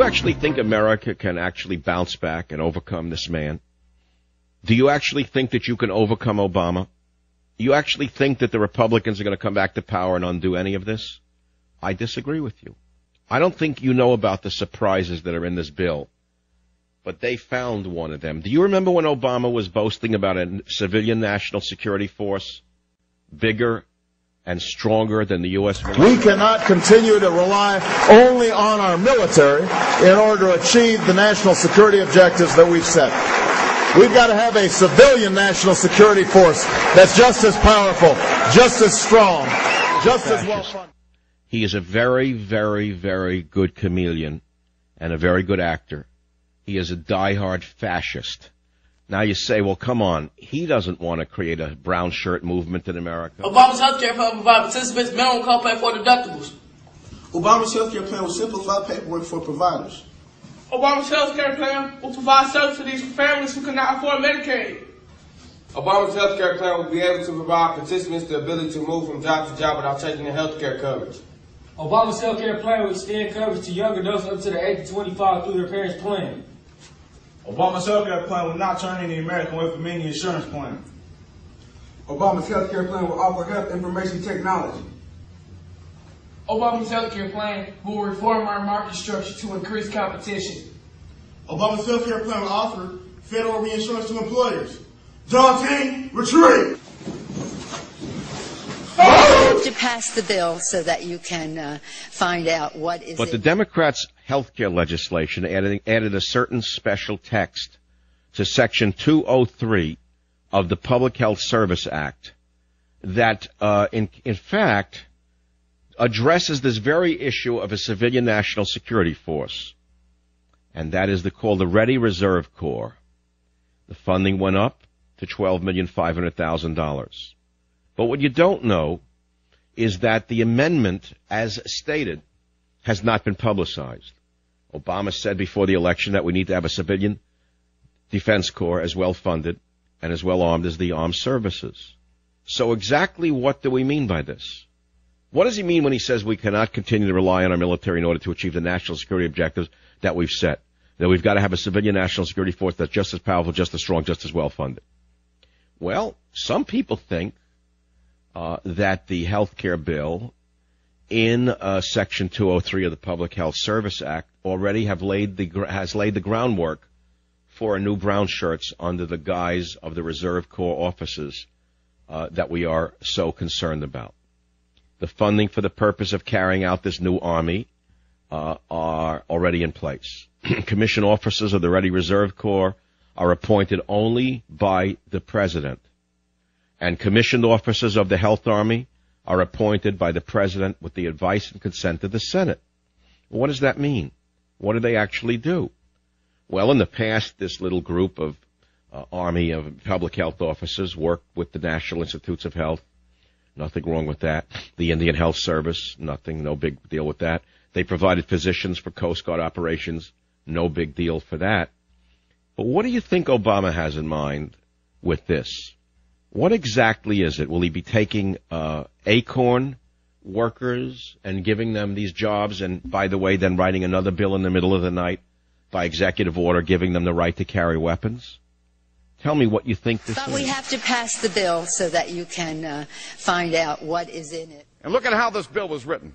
actually think America can actually bounce back and overcome this man? Do you actually think that you can overcome Obama? You actually think that the Republicans are going to come back to power and undo any of this? I disagree with you. I don't think you know about the surprises that are in this bill, but they found one of them. Do you remember when Obama was boasting about a civilian national security force bigger and stronger than the U.S. military? We cannot continue to rely only on our military in order to achieve the national security objectives that we've set. We've got to have a civilian national security force that's just as powerful, just as strong, just as well funded. He is a very, very, very good chameleon and a very good actor. He is a diehard fascist. Now you say, well, come on. He doesn't want to create a brown shirt movement in America. Obama's health care plan will provide participants minimum copay for deductibles. Obama's health care plan will simplify paperwork for providers. Obama's health care plan will provide subsidies for families who cannot afford Medicaid. Obama's health care plan will be able to provide participants the ability to move from job to job without taking their health care coverage. Obama's health care plan will extend coverage to young adults up to the age of 25 through their parents' plan. Obama's health care plan will not turn any American away from any insurance plan. Obama's health care plan will offer health information technology. Obama's health care plan will reform our market structure to increase competition. Obama's health care plan will offer federal reinsurance to employers. John Team, retreat! To pass the bill so that you can find out what is. But the Democrats' health care legislation added a certain special text to Section 203 of the Public Health Service Act that, in fact, addresses this very issue of a civilian national security force, and that is called the Ready Reserve Corps. The funding went up to $12,500,000. But what you don't know is that the amendment, as stated, has not been publicized. Obama said before the election that we need to have a civilian defense corps as well funded and as well armed as the armed services. So exactly what do we mean by this? What does he mean when he says we cannot continue to rely on our military in order to achieve the national security objectives that we've set? That we've got to have a civilian national security force that's just as powerful, just as strong, just as well funded. Well, some people think that the health care bill in Section 203 of the Public Health Service Act already has laid the groundwork for a new brown shirts under the guise of the Reserve Corps officers that we are so concerned about. The funding for the purpose of carrying out this new army are already in place. Commissioned officers of the Ready Reserve Corps are appointed only by the President. And commissioned officers of the Health Army are appointed by the President with the advice and consent of the Senate. Well, what does that mean? What do they actually do? Well, in the past, this little group of Army of public health officers worked with the National Institutes of Health. Nothing wrong with that. The Indian Health Service, nothing, no big deal with that. They provided physicians for Coast Guard operations, no big deal for that. But what do you think Obama has in mind with this? What exactly is it? Will he be taking ACORN workers and giving them these jobs and, by the way, then writing another bill in the middle of the night by executive order giving them the right to carry weapons? Tell me what you think this is. But we have to pass the bill so that you can find out what is in it. And look at how this bill was written.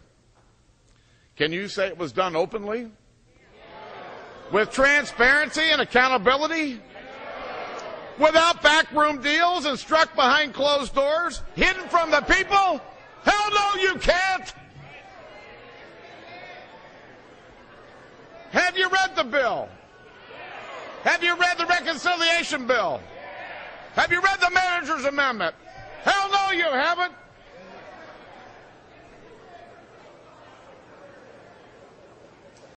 Can you say it was done openly? With transparency and accountability? Without backroom deals and struck behind closed doors? Hidden from the people? Hell no, you can't! Have you read the bill? Have you read the reconciliation bill? Have you read the manager's amendment? Hell no, you haven't!